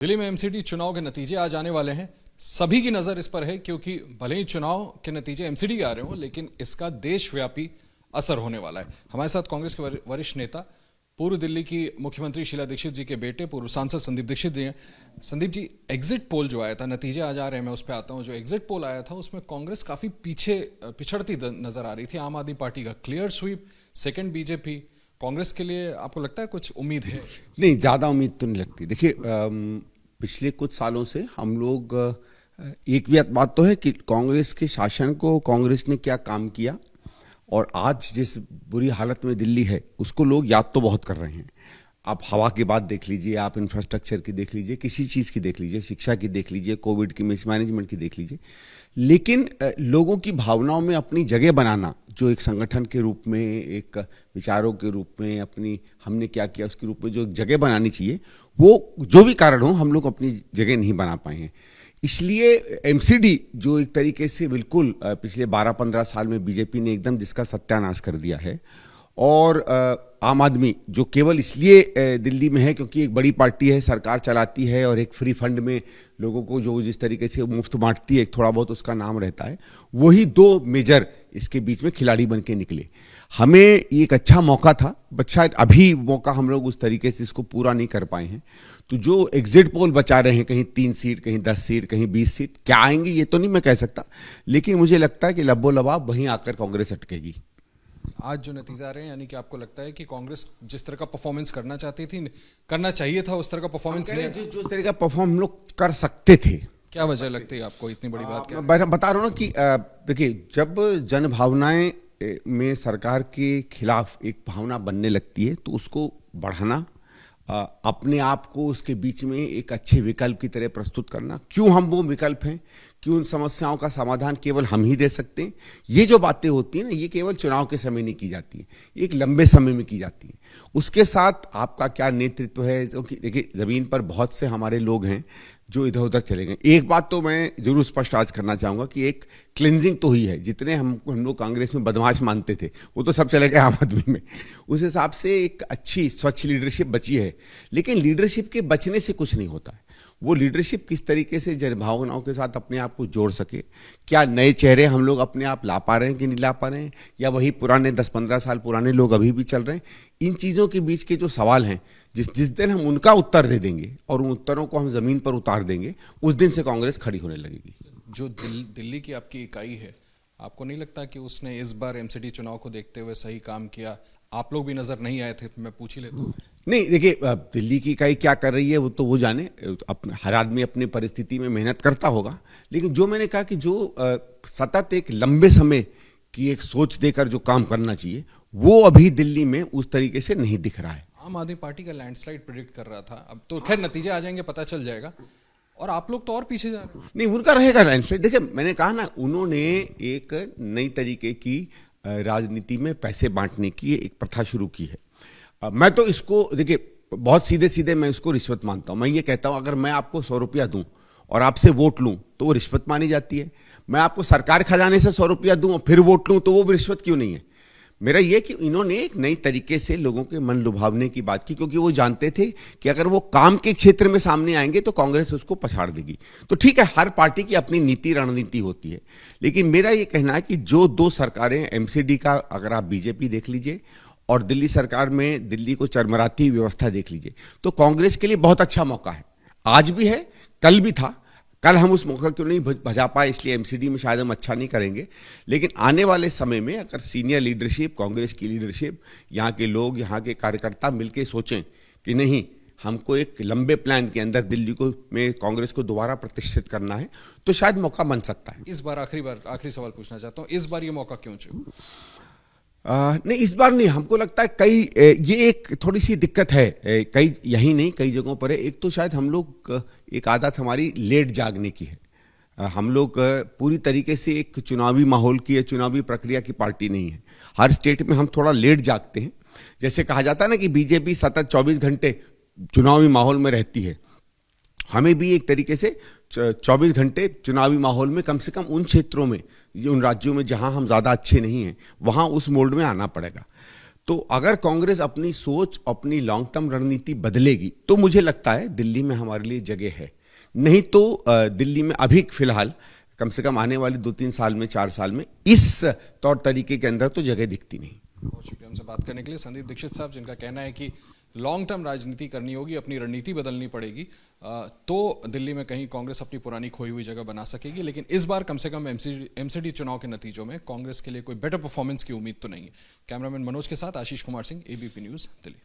दिल्ली में एमसीडी चुनाव के नतीजे आज आने वाले हैं। सभी की नजर इस पर है क्योंकि भले ही चुनाव के नतीजे एमसीडी के आ रहे हो, लेकिन इसका देशव्यापी असर होने वाला है। हमारे साथ कांग्रेस के वरिष्ठ नेता, पूर्व दिल्ली की मुख्यमंत्री शीला दीक्षित जी के बेटे, पूर्व सांसद संदीप दीक्षित जी हैं। संदीप जी, एग्जिट पोल जो आया था, नतीजे आज आ रहे हैं, मैं उस पर आता हूं। जो एग्जिट पोल आया था उसमें कांग्रेस काफी पिछड़ती नजर आ रही थी। आम आदमी पार्टी का clear sweep, second BJP. Congress के लिए आपको लगता है कुछ उम्मीद है? नहीं, ज़्यादा उम्मीद तो नहीं लगती। देखिए, पिछले कुछ सालों से हम लोग एक भी बात तो है कि कांग्रेस के शासन को कांग्रेस ने क्या काम किया और आज जिस बुरी हालत में दिल्ली है उसको लोग याद तो बहुत कर रहे हैं। आप हवा की बात देख लीजिए, आप इंफ्रास्ट्रक्चर की देख लीजिए, किसी चीज़ की देख लीजिए, शिक्षा की देख लीजिए, कोविड की मिसमैनेजमेंट की देख लीजिए, लेकिन लोगों की भावनाओं में अपनी जगह बनाना, जो एक संगठन के रूप में, एक विचारों के रूप में, अपनी हमने क्या किया उसके रूप में जो एक जगह बनानी चाहिए, वो जो भी कारण हो हम लोग अपनी जगह नहीं बना पाए हैं। इसलिए एमसीडी जो एक तरीके से बिल्कुल पिछले 12-15 साल में बीजेपी ने एकदम जिसका सत्यानाश कर दिया है, और आम आदमी जो केवल इसलिए दिल्ली में है क्योंकि एक बड़ी पार्टी है, सरकार चलाती है और एक फ्री फंड में लोगों को जो जिस तरीके से मुफ्त बांटती है, थोड़ा बहुत उसका नाम रहता है, वही दो मेजर इसके बीच में खिलाड़ी बन के निकले। हमें एक अच्छा मौका था, बट शायद अभी मौका हम लोग उस तरीके से इसको पूरा नहीं कर पाए हैं। तो जो एग्जिट पोल बचा रहे हैं, कहीं 3 सीट, कहीं 10 सीट, कहीं 20 सीट, क्या आएंगे ये तो नहीं मैं कह सकता, लेकिन मुझे लगता है कि लब्बो लबाब वहीं आकर कांग्रेस अटकेगी। आज जो नतीजे आ रहे हैं, यानी कि आपको लगता है कि कांग्रेस जिस तरह का परफॉर्मेंस करना चाहती थी, करना चाहिए था, उस तरह का परफॉर्मेंस नहीं, जो तरह का परफॉर्म हम लोग कर सकते थे। क्या वजह लगती है आपको? इतनी बड़ी बात क्या? मैं बता रहा हूँ ना कि देखिए, जब जन भावनाएं में सरकार के खिलाफ एक भावना बनने लगती है तो उसको बढ़ाना, अपने आप को उसके बीच में एक अच्छे विकल्प की तरह प्रस्तुत करना, क्यों हम वो विकल्प हैं, क्यों उन समस्याओं का समाधान केवल हम ही दे सकते हैं, ये जो बातें होती हैं ना, ये केवल चुनाव के समय नहीं की जाती है, एक लंबे समय में की जाती है। उसके साथ आपका क्या नेतृत्व है, क्योंकि देखिए ज़मीन पर बहुत से हमारे लोग हैं जो इधर उधर चले गए। एक बात तो मैं जरूर स्पष्ट आज करना चाहूँगा कि एक क्लिनजिंग तो हुई है। जितने हम लोग कांग्रेस में बदमाश मानते थे वो तो सब चले गए आम आदमी में। उस हिसाब से एक अच्छी स्वच्छ लीडरशिप बची है, लेकिन लीडरशिप के बचने से कुछ नहीं होता है। वो लीडरशिप किस तरीके से जनभावनाओं के साथ अपने आप को जोड़ सके, क्या नए चेहरे हम लोग अपने आप ला पा रहे हैं कि नहीं ला पा रहे हैं, या वही पुराने 10-15 साल पुराने लोग अभी भी चल रहे हैं। इन चीज़ों के बीच के जो सवाल हैं, जिस दिन हम उनका उत्तर दे देंगे और उन उत्तरों को हम ज़मीन पर उतार देंगे, उस दिन से कांग्रेस खड़ी होने लगेगी। जो दिल्ली की आपकी इकाई है, आपको नहीं लगता कि उसने इस बार एमसीडी चुनाव को देखते हुए सही काम किया? आप लोग भी नजर नहीं आए थे, मैं पूछ ही लेता हूँ। नहीं, देखिए, दिल्ली की इकाई क्या कर रही है वो तो वो जाने, हर आदमी अपनी परिस्थिति में मेहनत करता होगा, लेकिन जो मैंने कहा कि जो सतत एक लंबे समय की एक सोच देकर जो काम करना चाहिए, वो अभी दिल्ली में उस तरीके से नहीं दिख रहा है। आम आदमी पार्टी का लैंडस्लाइड प्रेडिक्ट कर रहा था, अब तो खैर नतीजे आ जाएंगे, पता चल जाएगा, और आप लोग तो और पीछे जा रहे हैं। नहीं, उनका रहेगा लैंडस्लाइड। देखिए, मैंने कहा ना, उन्होंने एक नई तरीके की राजनीति में पैसे बांटने की एक प्रथा शुरू की है। मैं तो इसको, देखिए, बहुत सीधे सीधे मैं इसको रिश्वत मानता हूँ। मैं ये कहता हूँ, अगर मैं आपको 100 रुपया दूँ और आपसे वोट लूँ तो वो रिश्वत मानी जाती है। मैं आपको सरकार खजाने से 100 रुपया दूँ और फिर वोट लूँ तो वो भी रिश्वत क्यों नहीं है? मेरा ये कि इन्होंने एक नई तरीके से लोगों के मन लुभावने की बात की, क्योंकि वो जानते थे कि अगर वो काम के क्षेत्र में सामने आएंगे तो कांग्रेस उसको पछाड़ देगी। तो ठीक है, हर पार्टी की अपनी नीति रणनीति होती है, लेकिन मेरा ये कहना है कि जो 2 सरकारें, एमसीडी का अगर आप बीजेपी देख लीजिए और दिल्ली सरकार में दिल्ली को चरमराती व्यवस्था देख लीजिए, तो कांग्रेस के लिए बहुत अच्छा मौका है। आज भी है, कल भी था। कल हम उस मौका क्यों नहीं बजा पाए, इसलिए एमसीडी में शायद हम अच्छा नहीं करेंगे, लेकिन आने वाले समय में अगर सीनियर लीडरशिप, कांग्रेस की लीडरशिप, यहाँ के लोग, यहाँ के कार्यकर्ता मिलकर सोचें कि नहीं, हमको एक लंबे प्लान के अंदर दिल्ली को में कांग्रेस को दोबारा प्रतिष्ठित करना है, तो शायद मौका बन सकता है। इस बार आखिरी सवाल पूछना चाहता हूँ, इस बार ये मौका क्यों चुना? नहीं, इस बार नहीं। हमको लगता है ये एक थोड़ी सी दिक्कत है, कई यही नहीं कई जगहों पर है। एक तो शायद हम लोग, एक आदत हमारी लेट जागने की है। हम लोग पूरी तरीके से एक चुनावी माहौल की या चुनावी प्रक्रिया की पार्टी नहीं है। हर स्टेट में हम थोड़ा लेट जागते हैं। जैसे कहा जाता है ना कि बीजेपी सतत 24 घंटे चुनावी माहौल में रहती है, हमें भी एक तरीके से 24 घंटे चुनावी माहौल में, कम से कम उन क्षेत्रों में, उन राज्यों में जहां हम ज़्यादा अच्छे नहीं हैं, वहां उस मोड में आना पड़ेगा। तो अगर कांग्रेस अपनी सोच, अपनी लॉन्ग टर्म रणनीति बदलेगी तो मुझे लगता है दिल्ली में हमारे लिए जगह है। नहीं तो दिल्ली में अभी फिलहाल कम से कम आने वाले 2-3 साल में, 4 साल में इस तौर तरीके के अंदर तो जगह दिखती नहीं। बहुत शुक्रिया हमसे बात करने के लिए संदीप दीक्षित साहब, जिनका कहना है कि लॉन्ग टर्म राजनीति करनी होगी, अपनी रणनीति बदलनी पड़ेगी, तो दिल्ली में कहीं कांग्रेस अपनी पुरानी खोई हुई जगह बना सकेगी। लेकिन इस बार कम से कम एमसीडी चुनाव के नतीजों में कांग्रेस के लिए कोई बेटर परफॉर्मेंस की उम्मीद तो नहीं है। कैमरामैन मनोज के साथ आशीष कुमार सिंह, एबीपी न्यूज, दिल्ली।